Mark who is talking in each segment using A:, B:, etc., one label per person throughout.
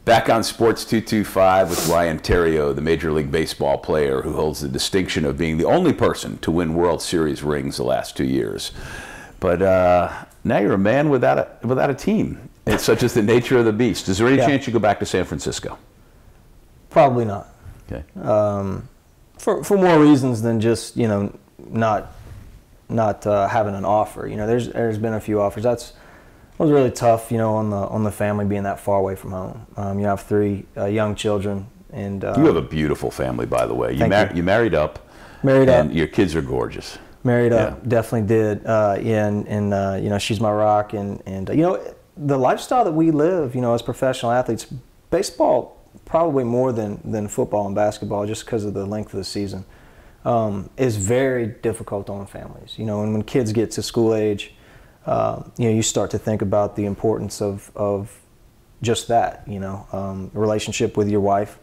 A: Back on Sports 225 with Ryan Theriot, the Major League Baseball player who holds the distinction of being the only person to win World Series rings the last 2 years. But now you're a man without a team. It's such as the nature of the beast. Is there any chance you go back to San Francisco?
B: Probably not.
A: Okay.
B: For more reasons than just not having an offer. There's been a few offers. It was really tough, on the family being that far away from home. You have 3 young children, and
A: you have a beautiful family, by the way. You married up.
B: Married up.
A: Your kids are gorgeous.
B: Married up, definitely did. And she's my rock, and the lifestyle that we live, as professional athletes, baseball probably more than football and basketball, just because of the length of the season, is very difficult on families. And when kids get to school age, you start to think about the importance of just that, relationship with your wife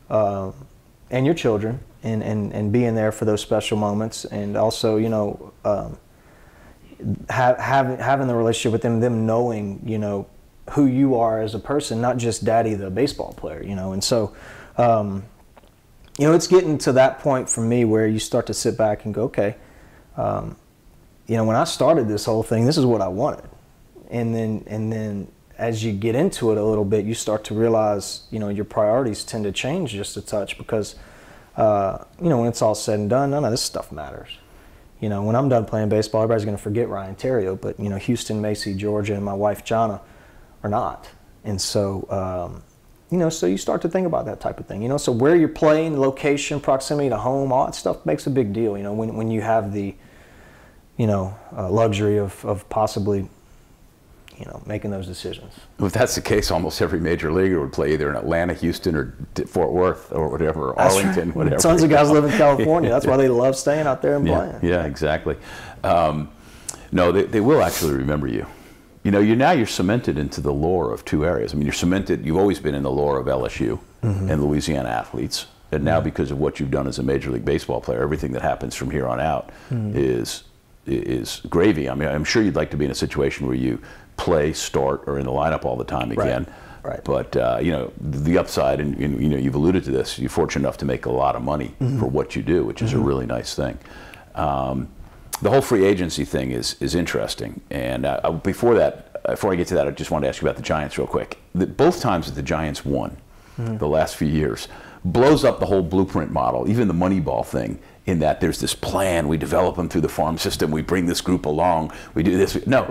B: and your children, and being there for those special moments, and also, having the relationship with them knowing, who you are as a person, not just daddy the baseball player, and so, it's getting to that point for me where you start to sit back and go, okay, when I started this whole thing, this is what I wanted. And then as you get into it a little bit, you start to realize, your priorities tend to change just a touch, because, when it's all said and done, none of this stuff matters. When I'm done playing baseball, everybody's going to forget Ryan Theriot, but, Houston, Macy, Georgia, and my wife, Jonna, are not. And so, so you start to think about that type of thing. So where you're playing, location, proximity to home, all that stuff makes a big deal, when you have the luxury of possibly, making those decisions.
A: If that's the case, almost every major leaguer would play either in Atlanta, Houston, or Fort Worth, or whatever, or Arlington, whatever.
B: Tons of guys live in California. That's why they love staying out there and playing.
A: Yeah, exactly. No, they will actually remember you. You're cemented into the lore of 2 areas. I mean, you've always been in the lore of LSU and Louisiana athletes. And now, because of what you've done as a Major League Baseball player, everything that happens from here on out is gravy. I mean, I'm sure you'd like to be in a situation where you play, start, or in the lineup all the time again.
B: Right.
A: But the upside, and you've alluded to this, you're fortunate enough to make a lot of money for what you do, which is a really nice thing. The whole free agency thing is interesting. And before I get to that, I just wanted to ask you about the Giants real quick. Both times that the Giants won the last few years blows up the whole blueprint model, even the Moneyball thing, in that there's this plan, we develop them through the farm system, we bring this group along, we do this. No,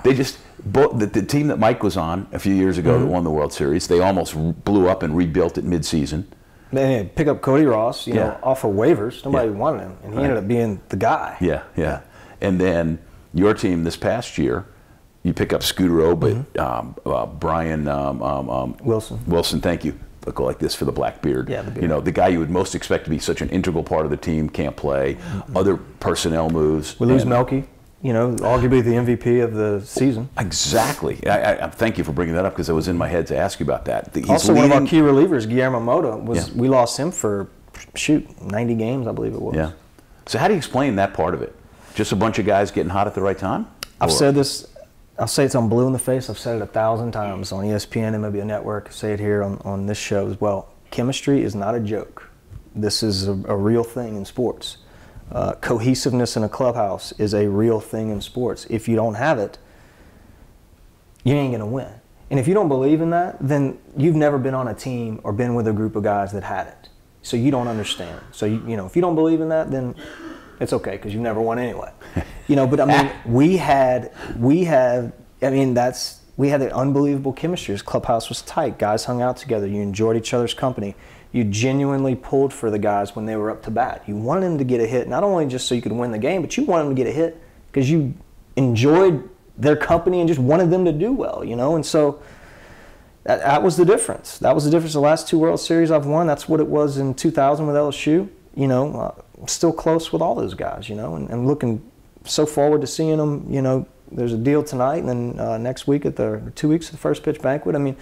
A: they just, the team that Mike was on a few years ago that won the World Series, they almost blew up and rebuilt it mid-season.
B: They pick up Cody Ross, off of waivers. Nobody wanted him, and he ended up being the guy.
A: Yeah. And then your team this past year, you pick up Scooter, but Brian Wilson, thank you. Go like this for the black beard.
B: Yeah, the beard.
A: The guy you would most expect to be such an integral part of the team can't play. Other personnel moves.
B: We lose Melky, arguably the MVP of the season.
A: Exactly. I thank you for bringing that up, because it was in my head to ask you about that.
B: Also, one of our key relievers, Guillermo Mota, we lost him for 90 games, I believe it was.
A: Yeah. So how do you explain that part of it? Just a bunch of guys getting hot at the right time?
B: I've said this. I'll say it's on blue in the face. I've said it 1,000 times on ESPN and maybe a network. I say it here on this show as well. Chemistry is not a joke. This is a real thing in sports. Cohesiveness in a clubhouse is a real thing in sports. If you don't have it, you ain't going to win. And if you don't believe in that, then you've never been on a team or been with a group of guys that had it. So you don't understand. So, if you don't believe in that, then it's okay, because you never won anyway. But I mean, we had the unbelievable chemistry. This clubhouse was tight. Guys hung out together. You enjoyed each other's company. You genuinely pulled for the guys when they were up to bat. You wanted them to get a hit, not only just so you could win the game, but you wanted them to get a hit because you enjoyed their company and just wanted them to do well, And so that was the difference. That was the difference. The last 2 World Series I've won, that's what it was in 2000 with LSU. I'm still close with all those guys, and looking so forward to seeing them. There's a deal tonight, and then next week 2 weeks at the first pitch banquet. I mean,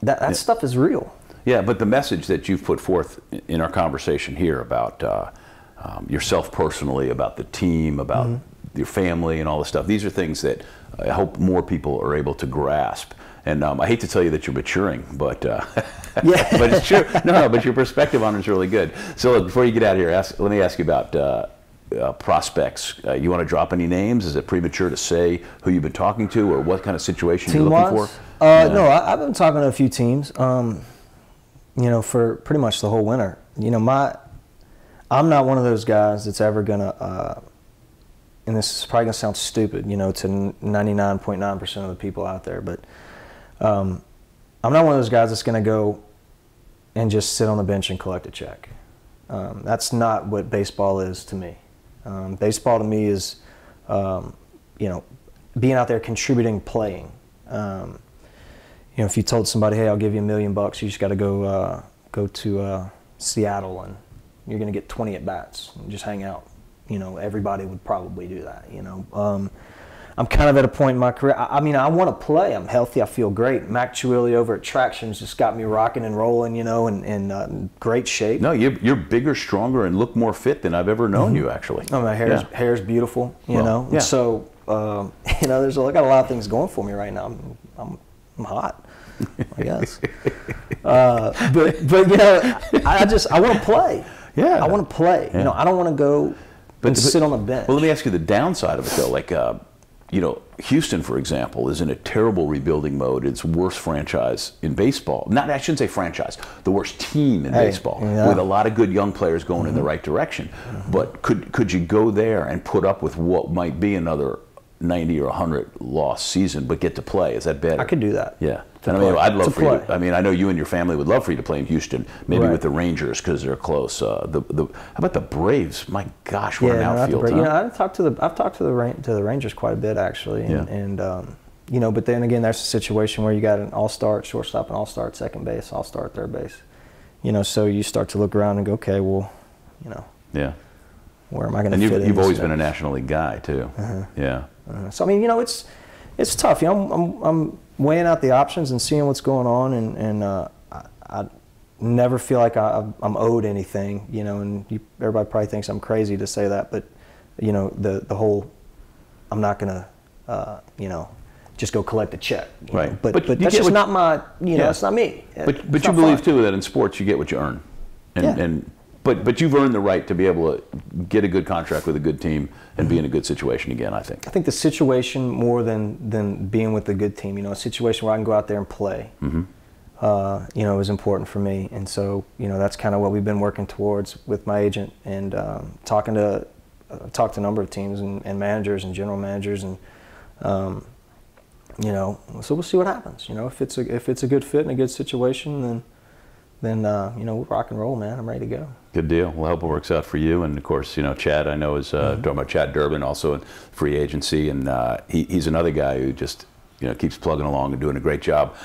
B: that stuff is real.
A: Yeah, but the message that you've put forth in our conversation here about yourself personally, about the team, about your family and all this stuff. These are things that I hope more people are able to grasp. And I hate to tell you that you're maturing, but yeah. But it's true. No, but your perspective on it is really good. So look, before you get out of here, let me ask you about prospects. You want to drop any names? Is it premature to say who you've been talking to or what kind of situation you're looking for?
B: No, I've been talking to a few teams, you know, for pretty much the whole winter. You know, I'm not one of those guys that's ever going to, and this is probably going to sound stupid, you know, to 99.9% of the people out there, but I'm not one of those guys that's going to go and just sit on the bench and collect a check. That's not what baseball is to me. Baseball to me is, you know, being out there contributing, playing. You know, if you told somebody, hey, I'll give you $1 million, you just got to go to Seattle and you're going to get 20 at bats and just hang out. You know, everybody would probably do that. You know, I'm kind of at a point in my career. I mean, I want to play. I'm healthy. I feel great. Mac Chiulli over at Tractions just got me rocking and rolling, you know, and in great shape.
A: No, you're bigger, stronger, and look more fit than I've ever known you, actually.
B: Oh, my hair's beautiful, you know. Yeah. So, you know, I got a lot of things going for me right now. I'm hot, I guess. But you know, I want to play.
A: Yeah.
B: I want to play. Yeah. You know, I don't want to go and sit on the bench.
A: Well, let me ask you the downside of it, though. Like, you know, Houston, for example, is in a terrible rebuilding mode. It's worst franchise in baseball. I shouldn't say franchise, the worst team in baseball, with a lot of good young players going in the right direction. But could you go there and put up with what might be another 90 or 100 loss season, but get to play? Is that better?
B: I could do that.
A: Yeah. And I mean, I'd love for you to, I mean, I know you and your family would love for you to play in Houston, maybe with the Rangers because they're close. How about the Braves? My gosh, what an outfield!
B: You know, I've talked to the Rangers quite a bit actually, and you know, but then again, there's a situation where you got an all-star at shortstop, an all-star at second base, all-star at third base. You know, so you start to look around and go, okay, well, you know, where am I going to fit in?
A: And you've always been a National League guy too.
B: So I mean, you know, it's tough. You know, I'm weighing out the options and seeing what's going on, and I never feel like I'm owed anything, you know, and everybody probably thinks I'm crazy to say that, but, you know, the whole, I'm not going to, you know, just go collect a check.
A: Right.
B: But that's just not my, you know, it's not me.
A: But you believe, too, that in sports you get what you earn. But you've earned the right to be able to get a good contract with a good team and be in a good situation again, I think.
B: I think the situation more than being with a good team, you know, a situation where I can go out there and play, you know, is important for me. And so, you know, that's kind of what we've been working towards with my agent and talked to a number of teams and managers and general managers and, you know, so we'll see what happens. You know, if it's a good fit and a good situation, then you know, we'll rock and roll, man. I'm ready to go.
A: Good deal. Well, I hope it works out for you. And of course, you know, Chad, I know is talking about Chad Durbin, also in free agency, and he's another guy who just, you know, keeps plugging along and doing a great job.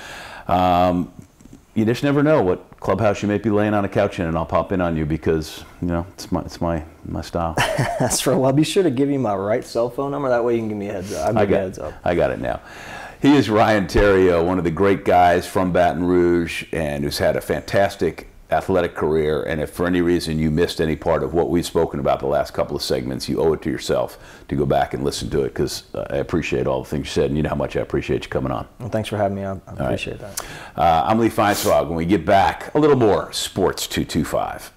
A: You just never know what clubhouse you may be laying on a couch in, and I'll pop in on you because, you know, it's my style.
B: That's right. Well, I'll be sure to give you my right cell phone number. That way you can give me a heads up. I'll give you a heads up.
A: I got it now. He is Ryan Theriot, one of the great guys from Baton Rouge, and who's had a fantastic athletic career. And if for any reason you missed any part of what we've spoken about the last couple of segments, you owe it to yourself to go back and listen to it, because I appreciate all the things you said, and you know how much I appreciate you coming on.
B: Well, thanks for having me. I appreciate that.
A: I'm Lee Feinswog. When we get back, a little more Sports 225.